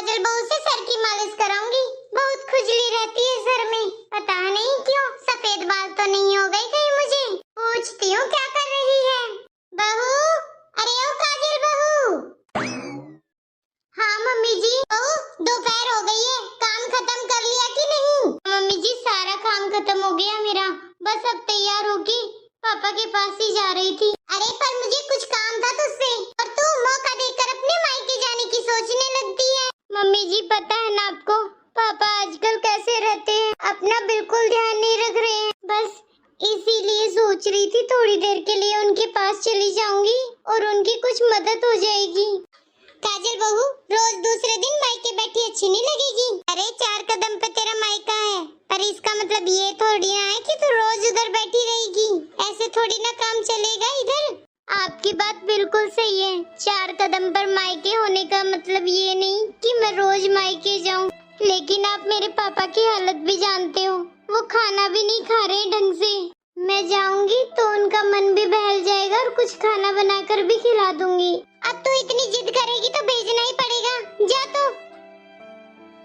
काजल बहू से सर की मालिश कराऊंगी, बहुत खुजली रहती है सर में, पता नहीं क्यों। सफेद बाल तो नहीं हो गए कहीं मुझे। पूछती हूँ क्या कर रही है बहू। अरे ओ काजल बहू। हाँ मम्मी जी। बहू दोपहर हो गई है, काम खत्म कर लिया कि नहीं? मम्मी जी सारा काम खत्म हो गया मेरा, बस अब तैयार होके पापा के पास ही जा रही थी। अरे पर मुझे कुछ काम था तुझसे, और तू मौका देकर अपने मायके जाने की सोचने लगती है। मम्मी जी पता है ना आपको, पापा आजकल कैसे रहते हैं, अपना बिल्कुल ध्यान नहीं रख रहे हैं। बस इसीलिए सोच रही थी थोड़ी देर के लिए उनके पास चली जाऊंगी और उनकी कुछ मदद हो जाएगी। काजल बहू रोज दूसरे दिन मायके बैठी अच्छी नहीं लगेगी। अरे 4 कदम पे तेरा मायका है, पर इसका मतलब ये थोड़ी ना है कि तू रोज उधर बैठी रहेगी। ऐसे थोड़ी ना काम चलेगा इधर। आपकी बात बिल्कुल सही है, 4 कदम पर मायके होने का मतलब ये नहीं कि मैं रोज मायके जाऊं। लेकिन आप मेरे पापा की हालत भी जानते हो, वो खाना भी नहीं खा रहे ढंग से। मैं जाऊंगी तो उनका मन भी बहल जाएगा और कुछ खाना बनाकर भी खिला दूंगी। अब तू इतनी जिद करेगी तो भेजना ही पड़ेगा, जा तो।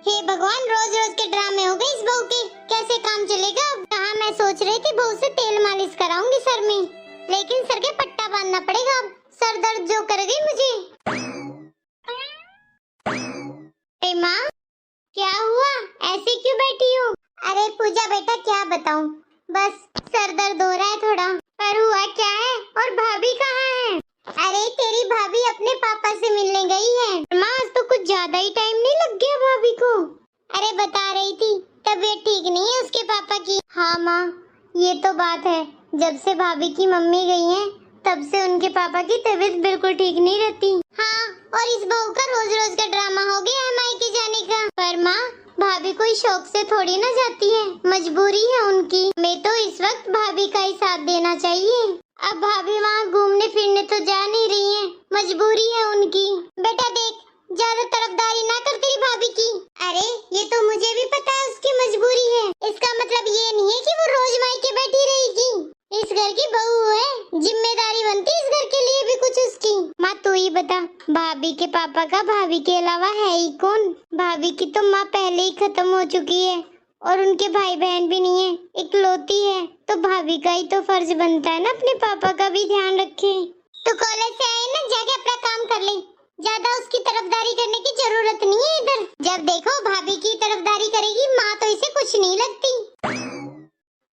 हे भगवान, रोज रोज के ड्रामे हो गए इस बहू के, कैसे काम चलेगा। कहाँ मैं सोच रही थी बहू से तेल मालिश कराऊंगी सर में, लेकिन सर के पट्टा बांधना पड़ेगा। अब सर दर्द जो कर गई मुझे। ए माँ क्या हुआ, ऐसे क्यों बैठी हो? अरे पूजा बेटा क्या बताऊं, बस सर दर्द हो रहा है थोड़ा। पर हुआ क्या है, और भाभी कहाँ है? अरे तेरी भाभी अपने पापा से मिलने गई है। माँ आज तो कुछ ज्यादा ही टाइम नहीं लग गया भाभी को। अरे बता रही थी तबीयत ठीक नहीं है उसके पापा की। हाँ माँ ये तो बात है, जब से भाभी की मम्मी गई है तब से उनके पापा की तबीयत बिल्कुल ठीक नहीं रहती। हाँ और इस बहू का रोज रोज का ड्रामा हो गया है मायके जाने का। पर माँ भाभी कोई शौक से थोड़ी ना जाती है, मजबूरी है उनकी। मैं तो इस वक्त भाभी का ही साथ देना चाहिए। अब भाभी वहाँ घूमने फिरने तो जा नहीं रही है, मजबूरी है उनकी। बेटा देख ज्यादा तरफदारी ना कर तेरी भाभी की। अरे ये तो मुझे भी पता है उसकी मजबूरी है, इसका मतलब ये नहीं है कि वो रोज मायके बैठी रहेगी। इस घर की बहू है, जिम्मेदारी बनती है इस घर के लिए भी कुछ उसकी। माँ तू ही बता, भाभी के पापा का भाभी के अलावा है ही कौन? भाभी की तो माँ पहले ही खत्म हो चुकी है और उनके भाई बहन भी नहीं है, इकलौती है। तो भाभी का ही तो फर्ज बनता है ना अपने पापा का भी ध्यान रखे। तो कॉलेज से आए ना, जाके अपना काम कर ले, ज्यादा उसकी तरफदारी करने की जरूरत नहीं है इधर। जब देखो भाभी की तरफदारी करेगी माँ तो इसे कुछ नहीं लगती।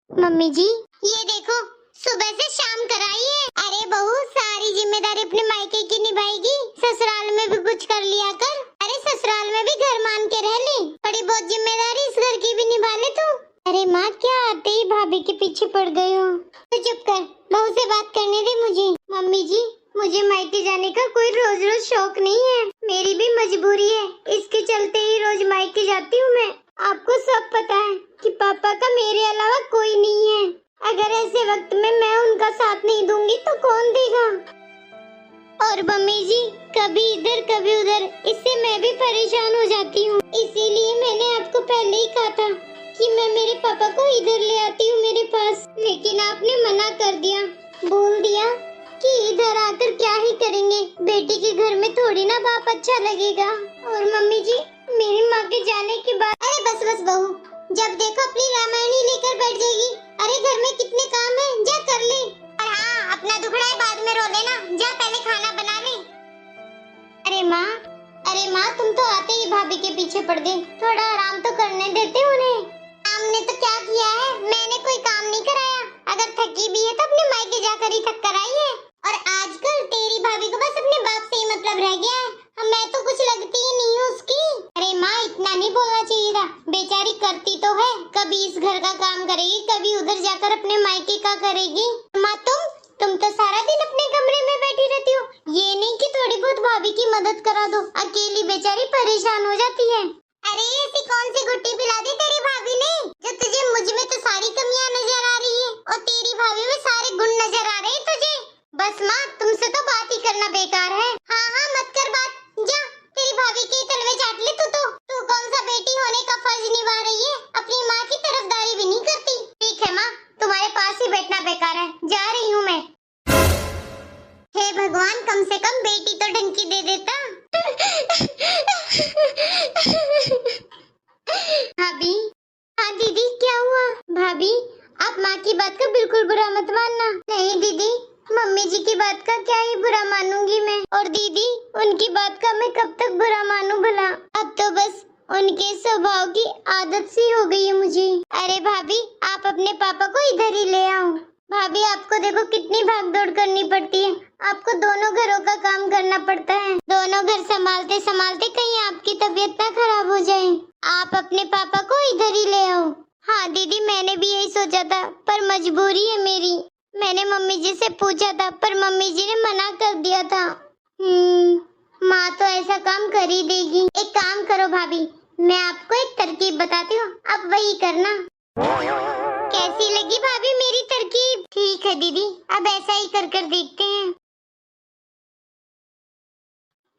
मम्मी जी ये देखो सुबह से शाम कराई है। अरे बहू सारी जिम्मेदारी अपने मायके की निभाएगी, ससुराल में भी कुछ कर लिया कर। अरे ससुराल में भी घर मान के रह ले, थोड़ी बहुत जिम्मेदारी इस घर की भी निभा ले तू। अरे माँ क्या आते ही भाभी के पीछे पड़ गए हो? तो चुप कर, बहू से बात करने दे मुझे। मम्मी जी मुझे मायके जाने का कोई रोज रोज शौक नहीं है, मेरी भी मजबूरी है, इसके चलते ही रोज मायके जाती हूँ मैं। आपको सब पता है कि पापा का मेरे अलावा कोई नहीं है। अगर ऐसे वक्त में मैं उनका साथ नहीं दूंगी तो कौन देगा? और मम्मी जी कभी इधर कभी उधर, इससे मैं भी परेशान हो जाती हूँ। इसीलिए मैंने आपको पहले ही कहा था कि मैं मेरे पापा को इधर ले आती हूँ मेरे पास, लेकिन आपने मना कर दिया, बोल दिया कि इधर आकर क्या ही करेंगे, बेटी के घर में थोड़ी ना बाप अच्छा लगेगा। और मम्मी जी मेरी माँ के जाने के बाद, अरे बस बस बहू, जब देखो अपनी रामायण ही लेकर बैठ जाएगी। अरे घर में कितने काम है, जा कर ले। और हाँ अपना दुखड़ा है बाद में रो लेना, जा पहले खाना बना ले। अरे माँ तुम तो आते ही भाभी के पीछे पड़ गई, थोड़ा आराम तो करने देते उन्हें। हमने तो क्या किया है, मैंने कोई काम नहीं कराया। अगर थकी भी है तो अपने मायके जाकर ही थक कर आई है। और आजकल तेरी भाभी को बस अपने बाप से ही मतलब रह गया है, मैं तो कुछ लगती ही नहीं हूँ उसकी। अरे माँ इतना नहीं बोलना चाहिए था, बेचारी करती तो है, कभी इस घर का काम करेगी, कभी उधर जाकर अपने मायके का करेगी। माँ तुम तो सारा दिन अपने कमरे में बैठी रहती हो, ये नहीं कि थोड़ी बहुत भाभी की मदद करा दो, अकेली बेचारी परेशान हो जाती है। अरे ऐसी कौन सी गुट्टी पिला दी तेरी भाभी ने, जो तुझे मुझ में तो सारी कमियां नजर आ रही है और तेरी भाभी में सारे गुण नजर आ रहे हैं तुझे। बस माँ तुमसे तो बात ही करना बेकार है। हाँ मत कर बात, जा तेरी भाभी के तलवे चाट ले। तू कौन सा बेटी होने का फर्ज निभा रही है, अपनी माँ की तरफदारी भी नहीं करती। ठीक है माँ तुम्हारे पास ही बैठना बेकार है, जा रही हूँ मैं। हे भगवान कम से कम बेटी तो ढंग की दे देता। दीदी, उनकी बात का मैं कब तक बुरा मानूं भला। अब तो बस उनके स्वभाव की आदत सी हो गई है मुझे। अरे भाभी, आप अपने पापा को इधर ही ले आओ। भाभी, आपको देखो कितनी भागदौड़ करनी पड़ती है। आपको दोनों घरों का काम करना पड़ता है। दोनों घर संभालते संभालते कहीं आपकी तबीयत ना खराब हो जाए। आप अपने पापा को इधर ही ले आओ। हाँ दीदी, मैंने भी यही सोचा था, पर मजबूरी है मेरी। मैंने मम्मी जी से पूछा था, पर मम्मी जी ने मना कर दिया था। माँ तो ऐसा काम कर ही देगी। एक काम करो भाभी, मैं आपको एक तरकीब बताती हूँ, आप वही करना। कैसी लगी भाभी मेरी तरकीब? ठीक है दीदी, अब ऐसा ही कर कर देखते हैं।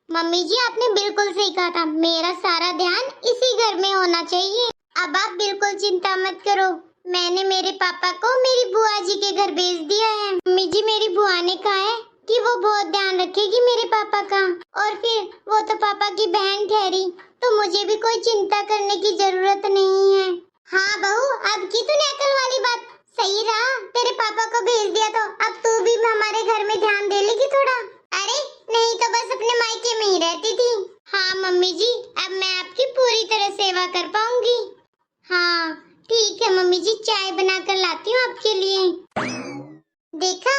मम्मी जी, आपने बिल्कुल सही कहा था, मेरा सारा ध्यान इसी घर में होना चाहिए। अब आप बिल्कुल चिंता मत करो, मैंने मेरे पापा को मेरी बुआ जी के घर भेज दिया है। मम्मी जी, मेरी बुआ ने कहा है कि वो बहुत ध्यान रखेगी मेरे पापा का, और फिर वो तो पापा की बहन ठहरी, तो मुझे भी कोई चिंता करने की जरूरत नहीं है। हाँ बहू, अब की तूने अकल वाली बात। सही रहा, तेरे पापा को भेज दिया तो अब तू भी हमारे घर में ध्यान दे लेगी थोड़ा। अरे नहीं तो बस अपने मायके में ही रहती थी। हाँ मम्मी जी, अब मैं आपकी पूरी तरह सेवा कर पाऊंगी। हाँ ठीक है मम्मी जी, चाय बनाकर लाती हूँ आपके लिए। देखा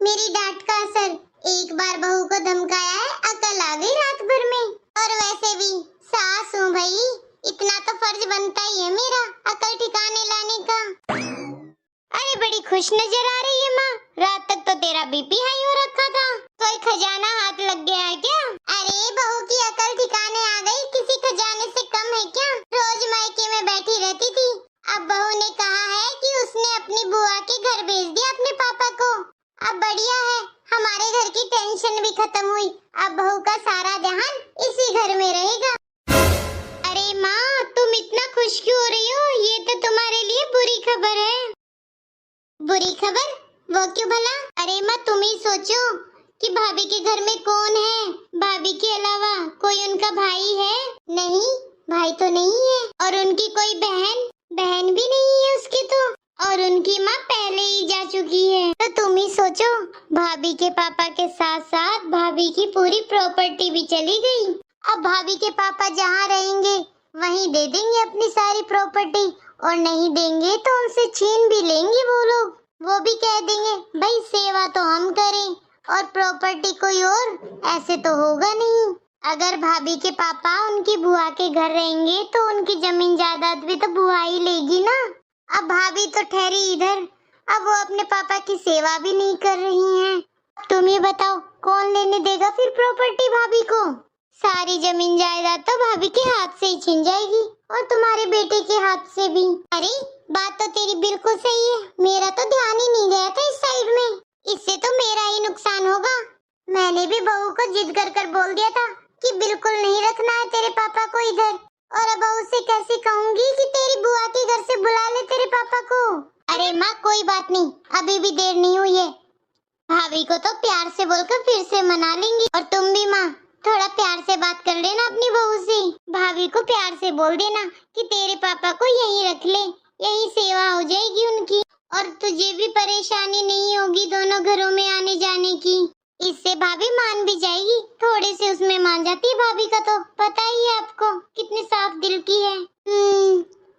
मेरी डांट का असर, एक बार बहू को धमकाया है, अकल आ गई रात भर में। और वैसे भी सास हूँ भाई, इतना तो फर्ज बनता ही है मेरा अकल ठिकाने लाने का। अरे बड़ी खुश नजर आ रही है माँ, रात तक तो तेरा बीपी हाई हो रखा था। कोई खजाना हाथ लग गया है क्या? अरे बहू की अकल ठिकाने आ गई, किसी खजाने से कम है क्या? रोज मायके में बैठी रहती थी, अब बहू ने कहा है कि उसने अपनी बुआ के घर भेज दिया अपने पापा को। अब बढ़िया है, हमारे घर की टेंशन भी खत्म हुई। अब बहू का सारा ध्यान इसी घर में रहेगा। अरे माँ, तुम इतना खुश क्यों हो रही हो? ये तो तुम्हारे लिए बुरी खबर है। बुरी खबर? वो क्यों भला? अरे माँ, तुम ही सोचो कि भाभी के घर में कौन है? भाभी के अलावा कोई उनका भाई है? नहीं, भाई तो नहीं है। और उनकी कोई बहन भी नहीं है उसकी तो। और उनकी माँ पहले ही जा चुकी है। तो तुम ही सोचो, भाभी के पापा के साथ साथ भाभी की पूरी प्रॉपर्टी भी चली गई। अब भाभी के पापा जहाँ रहेंगे वहीं दे देंगे अपनी सारी प्रॉपर्टी, और नहीं देंगे तो उनसे छीन भी लेंगे वो लोग। वो भी कह देंगे भाई सेवा तो हम करें और प्रॉपर्टी कोई और, ऐसे तो होगा नहीं। अगर भाभी के पापा उनकी बुआ के घर रहेंगे तो उनकी जमीन जायदाद भी तो बुआ ही लेगी ना। अब भाभी तो ठहरी इधर, अब वो अपने पापा की सेवा भी नहीं कर रही हैं। तुम ही बताओ, कौन लेने देगा फिर प्रॉपर्टी भाभी को? सारी जमीन जायदाद तो भाभी के हाथ से ही छिन जाएगी, और तुम्हारे बेटे के हाथ से भी। अरे बात तो तेरी बिल्कुल सही है, मेरा तो ध्यान ही नहीं गया था इस साइड में। इससे तो मेरा ही नुकसान होगा। मैंने भी बहू को जिद कर कर बोल दिया था कि बिल्कुल नहीं रखना है तेरे पापा को इधर, और अब बहू से कैसे कहूँगी कि तेरी बुआ के घर से बुला ले तेरे पापा को। अरे माँ कोई बात नहीं, अभी भी देर नहीं हुई है। भाभी को तो प्यार से बोलकर फिर से मना लेंगी, और तुम भी माँ थोड़ा प्यार से बात कर लेना अपनी बहू से। भाभी को प्यार से बोल देना कि तेरे पापा को यहीं रख ले, यहीं सेवा हो जाएगी उनकी, और तुझे भी परेशानी नहीं होगी दोनों घरों में आने जाने की। इससे भाभी मान भी जाएगी, थोड़े से उसमें मान जाती है भाभी का तो पता ही है आपको कितने साफ दिल की है।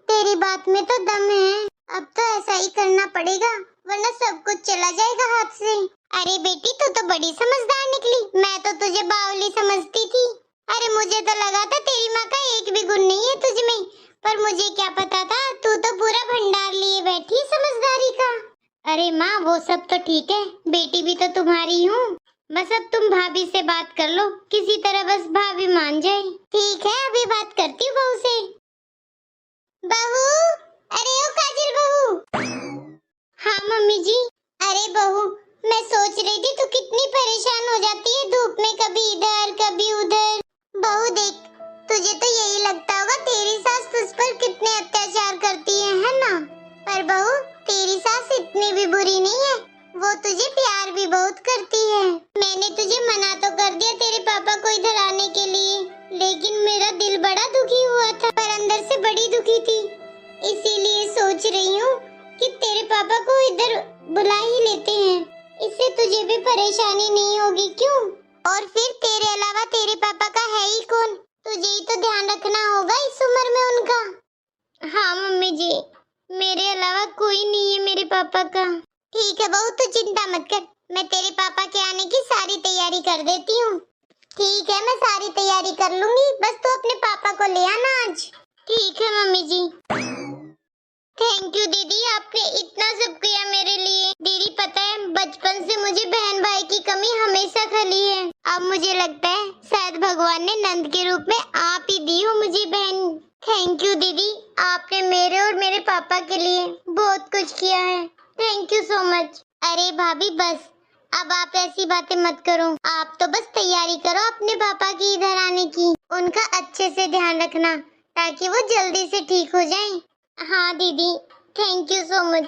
तेरी बात में तो दम है, अब तो ऐसा ही करना पड़ेगा वरना सब कुछ चला जाएगा हाथ से। अरे बेटी, तू तो बड़ी समझदार निकली, मैं तो तुझे बावली समझती थी। अरे मुझे तो लगा था तेरी माँ का एक भी गुण नहीं है तुझ में, पर मुझे क्या पता था तू तो पूरा भंडार लिए बैठी है समझदारी का। अरे माँ वो सब तो ठीक है, बेटी भी तो तुम्हारी हूँ, बस अब तुम भाभी से बात कर लो, किसी तरह बस भाभी मान जाए। ठीक है, अभी बात करती हूँ बहू से। बहू, अरे ओ काजल बहू। हाँ मम्मी जी। अरे बहू, मैं सोच रही थी तू कितनी परेशान हो जाती है धूप में, कभी इधर कभी उधर। बहू देख, तुझे तो यही लगता होगा तेरी सास तुझ पर कितने अत्याचार करती है ना? पर बहू तेरी सास इतनी भी बुरी नहीं है, वो तुझे प्यार भी बहुत करती है। मैंने तुझे मना तो कर दिया तेरे पापा को इधर आने के लिए, लेकिन मेरा दिल बड़ा दुखी हुआ था, पर अंदर से बड़ी दुखी थी। इसीलिए सोच रही हूँ कि तेरे पापा को इधर बुला ही लेते हैं, इससे तुझे भी परेशानी नहीं होगी। क्यों? और फिर तेरे अलावा तेरे पापा का है ही कौन? तुझे ही तो ध्यान रखना होगा इस उम्र में उनका। हाँ मम्मी जी, मेरे अलावा कोई नहीं है मेरे पापा का। ठीक है बहू, तू चिंता मत कर, मैं तेरे पापा के आने की सारी तैयारी कर देती हूँ। ठीक है, मैं सारी तैयारी कर लूंगी, बस तू अपने पापा को ले आना आज। ठीक है मम्मी जी। थैंक यू दीदी, आपने इतना सब किया मेरे लिए। दीदी पता है, बचपन से मुझे बहन भाई की कमी हमेशा खली है। अब मुझे लगता है शायद भगवान ने नंद के रूप में आप ही दी हो मुझे बहन। थैंक यू दीदी, आपने मेरे और मेरे पापा के लिए बहुत कुछ किया है। Thank you so much. अरे भाभी बस, अब आप ऐसी बातें मत करो। आप तो बस तैयारी करो अपने पापा की इधर आने की। उनका अच्छे से ध्यान रखना ताकि वो जल्दी से ठीक हो जाएं। हाँ दीदी, थैंक यू सो मच।